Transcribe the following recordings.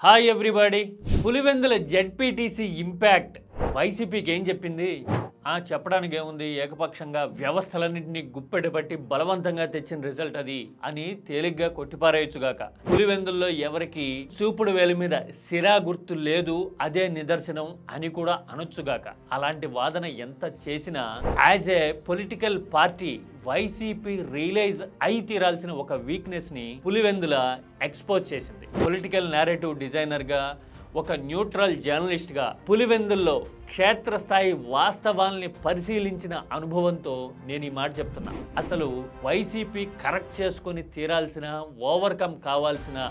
Hi everybody. Pulivendula ZPTC impact వైసీపీకి ఏం చెప్పింది? చెప్పడానికి ఏముంది, ఏకపక్షంగా వ్యవస్థలన్నింటినీ గుప్పెడబట్టి బలవంతంగా తెచ్చిన రిజల్ట్ అది అని తేలిగ్గా కొట్టిపారేయచ్చుగాక. పులివెందుల్లో ఎవరికి చూపుడు వేలి మీద సిరా గుర్తు లేదు, అదే నిదర్శనం అని కూడా అనొచ్చుగాక. అలాంటి వాదన ఎంత చేసినా as a political party YCP realise అయి తీరాల్సిన ఒక వీక్నెస్ ని పులివెందుల ఎక్స్పోజ్ చేసింది. పొలిటికల్ నేరేటివ్ డిజైనర్ గా, ఒక న్యూట్రల్ జర్నలిస్ట్ గా పులివెందుల్లో క్షేత్రస్థాయి వాస్తవాల్ని పరిశీలించిన అనుభవంతో నేను ఈ మాట చెప్తున్నా. అసలు వైసీపీ కరెక్ట్ చేసుకొని తీరాల్సిన, ఓవర్కమ్ కావాల్సిన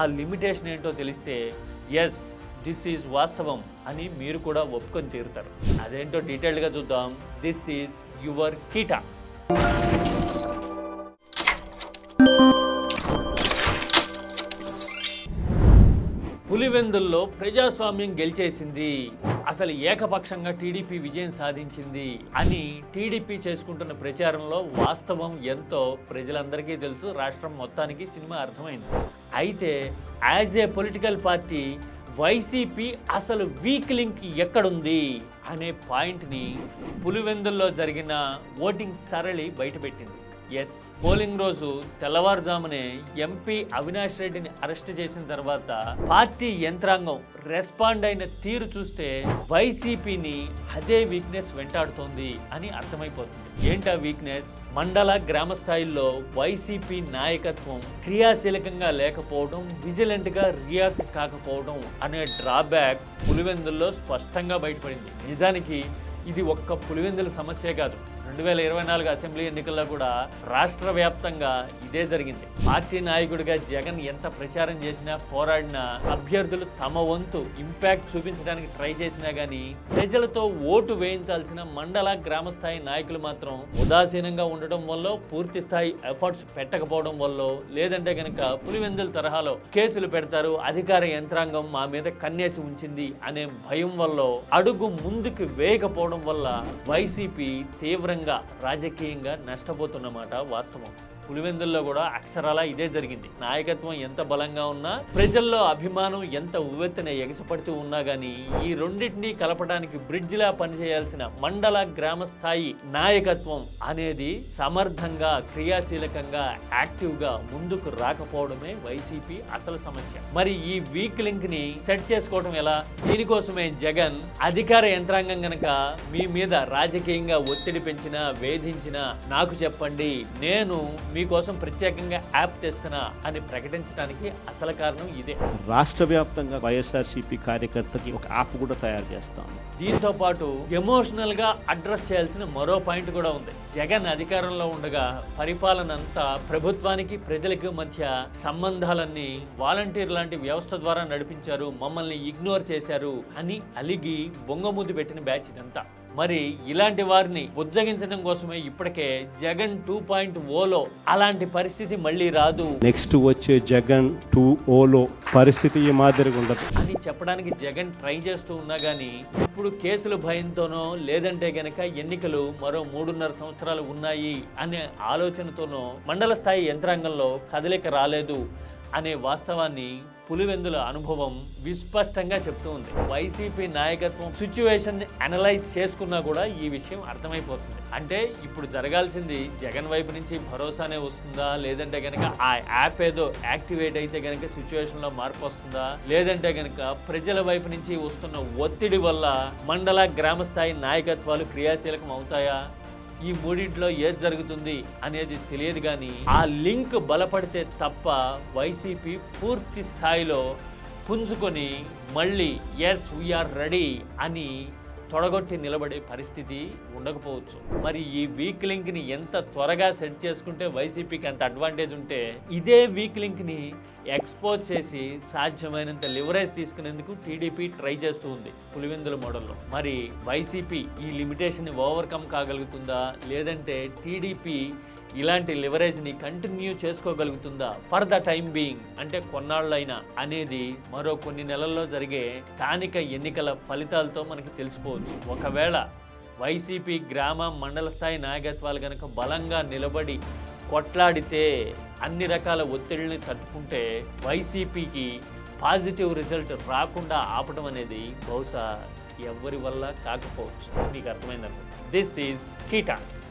ఆ లిమిటేషన్ ఏంటో తెలిస్తే ఎస్ దిస్ ఈజ్ వాస్తవం అని మీరు కూడా ఒప్పుకొని తీరుతారు. అదేంటో డీటెయిల్డ్గా చూద్దాం. This is your key talks. పులివెందుల్లో ప్రజాస్వామ్యం గెలిచేసింది, అసలు ఏకపక్షంగా టీడీపీ విజయం సాధించింది అని టీడీపీ చేసుకుంటున్న ప్రచారంలో వాస్తవం ఎంతో ప్రజలందరికీ తెలుసు. రాష్ట్రం మొత్తానికి సినిమా అర్థమైంది. అయితే as a political party YCP అసలు వీక్ లింక్ ఎక్కడుంది అనే పాయింట్ని పులివెందుల్లో జరిగిన ఓటింగ్ సరళి బయటపెట్టింది. ఎస్, పోలింగ్ రోజు తెల్లవారుజామునే ఎంపీ అవినాష్ రెడ్డిని అరెస్ట్ చేసిన తర్వాత పార్టీ యంత్రాంగం రెస్పాండ్ అయిన తీరు చూస్తే వైసీపీని అదే వీక్నెస్ వెంటాడుతోంది అని అర్థమైపోతుంది. ఏంటా వీక్నెస్? మండల గ్రామ స్థాయిల్లో వైసీపీ నాయకత్వం క్రియాశీలకంగా లేకపోవడం, విజిలెంట్ గా రియాక్ట్ కాకపోవడం అనే డ్రాబ్యాక్ పులివెందుల్లో స్పష్టంగా బయటపడింది. నిజానికి ఇది ఒక్క పులివెందుల సమస్యే కాదు. 2024 అసెంబ్లీ ఎన్నికల్లో కూడా రాష్ట్ర వ్యాప్తంగా ఇదే జరిగింది. పార్టీ నాయకుడిగా జగన్ ఎంత ప్రచారం చేసినా, పోరాడినా, అభ్యర్థులు తమ వంతు ఇంపాక్ట్ చూపించడానికి ట్రై చేసినా కానీ ప్రజలతో ఓటు వేయించాల్సిన మండల గ్రామ స్థాయి నాయకులు మాత్రం ఉదాసీనంగా ఉండటం వల్ల, పూర్తి స్థాయి ఎఫర్ట్స్ పెట్టకపోవడం వల్ల, లేదంటే కనుక పులివెందుల తరహాలో కేసులు పెడతారు, అధికార యంత్రాంగం మా మీద కన్నేసి ఉంచింది అనే భయం వల్ల అడుగు ముందుకు వేయకపోవడం వల్ల వైసీపీ తీవ్రంగా రాజకీయంగా నష్టపోతున్నమాట వాస్తవం. పులివెందుల్లో కూడా అక్షరాలా ఇదే జరిగింది. నాయకత్వం ఎంత బలంగా ఉన్నా, ప్రజల్లో అభిమానం ఎంత ఉవ్వెత్తున ఎగసిపడుతూ ఉన్నా గానీ ఈ రెండింటినీ కలపడానికి బ్రిడ్జిలా పనిచేయాల్సిన మండల గ్రామ స్థాయి నాయకత్వం అనేది సమర్థంగా, క్రియాశీలకంగా, యాక్టివ్గా ముందుకు రాకపోవడమే వైసీపీ అసలు సమస్య. మరి ఈ వీక్ లింక్ ని సెట్ చేసుకోవడం ఎలా? దీనికోసమే జగన్ అధికార యంత్రాంగం గనక మీ మీద రాజకీయంగా ఒత్తిడి పెంచినా, వేధించినా నాకు చెప్పండి, నేను మీకోసం ప్రత్యేకంగా యాప్ తెస్తున్నా అని ప్రకటించడానికి అసలు కారణం ఇదే. రాష్ట్ర వ్యాప్తంగా వైఎస్ఆర్సీపీ కార్యకర్తకి ఒక యాప్ కూడా తయారు చేస్తాం. దీంతో పాటు ఎమోషనల్ గా అడ్రస్ చేయాల్సిన మరో పాయింట్ కూడా ఉంది. జగన్ అధికారంలో ఉండగా పరిపాలన అంతా ప్రభుత్వానికి ప్రజలకు మధ్య సంబంధాలన్నీ వాలంటీర్ లాంటి వ్యవస్థ ద్వారా నడిపించారు, మమ్మల్ని ఇగ్నోర్ చేశారు అని అలిగి బొంగముద్దు పెట్టిన బ్యాచ్ ఇదంతా. మరి ఇలాంటి వారిని ఉజ్జగించడం కోసమే ఇప్పటికే జగన్ 2.0లో అలాంటి పరిస్థితి మళ్ళీ రాదు, నెక్స్ట్ వచ్చే జగన్ 2.0లో పరిస్థితి ఈ మాదిరిగా ఉండదు అని చెప్పడానికి జగన్ ట్రై చేస్తూ ఉన్నా గానీ ఇప్పుడు కేసుల భయంతోనో, లేదంటే గనక ఎన్నికలు మరో 3.5 సంవత్సరాలు ఉన్నాయి అనే ఆలోచనతోనో మండల స్థాయి యంత్రాంగంలో కదలిక రాలేదు అనే వాస్తవాన్ని పులివెందుల అనుభవం విస్పష్టంగా చెప్తూ ఉంది. వైసీపీ నాయకత్వం సిచ్యువేషన్ అనలైజ్ చేసుకున్నా కూడా ఈ విషయం అర్థమైపోతుంది. అంటే ఇప్పుడు జరగాల్సింది జగన్ వైపు నుంచి భరోసానే వస్తుందా, లేదంటే కనుక ఆ యాప్ ఏదో యాక్టివేట్ అయితే కనుక సిచ్యువేషన్ లో మార్పు వస్తుందా, లేదంటే కనుక ప్రజల వైపు నుంచి వస్తున్న ఒత్తిడి వల్ల మండల గ్రామ స్థాయి నాయకత్వాలు క్రియాశీలకం అవుతాయా? ఈ మూడింటిలో ఏది జరుగుతుంది అనేది తెలియదు కానీ ఆ లింక్ బలపడితే తప్ప వైసీపీ పూర్తి స్థాయిలో పుంజుకొని మళ్ళీ ఎస్ వీఆర్ రెడీ అని తొడగొట్టి నిలబడే పరిస్థితి ఉండకపోవచ్చు. మరి ఈ వీక్ లింక్ ని ఎంత త్వరగా సెట్ చేసుకుంటే వైసీపీకి అంత అడ్వాంటేజ్ ఉంటే, ఇదే వీక్ లింక్ ని ఎక్స్పోజ్ చేసి సాధ్యమైనంత లివరేజ్ తీసుకునేందుకు టీడీపీ ట్రై చేస్తూ ఉంది పులివెందుల మోడల్లో. మరి వైసీపీ ఈ లిమిటేషన్ ని ఓవర్కమ్ కాగలుగుతుందా, లేదంటే టీడీపీ ఇలాంటి లివరేజ్ని కంటిన్యూ చేసుకోగలుగుతుందా ఫర్ ద టైమ్ బీయింగ్, అంటే కొన్నాళ్ళైనా అనేది మరో కొన్ని నెలల్లో జరిగే స్థానిక ఎన్నికల ఫలితాలతో మనకి తెలిసిపోవచ్చు. ఒకవేళ వైసీపీ గ్రామ మండల స్థాయి నాయకత్వాలు కనుక బలంగా నిలబడి కొట్లాడితే, అన్ని రకాల ఒత్తిడిని తట్టుకుంటే వైసీపీకి పాజిటివ్ రిజల్ట్ రాకుండా ఆపడం అనేది బహుశా ఎవరి వల్ల కాకపోవచ్చు. మీకు అర్థమైందనుకుంటా. This is key talks.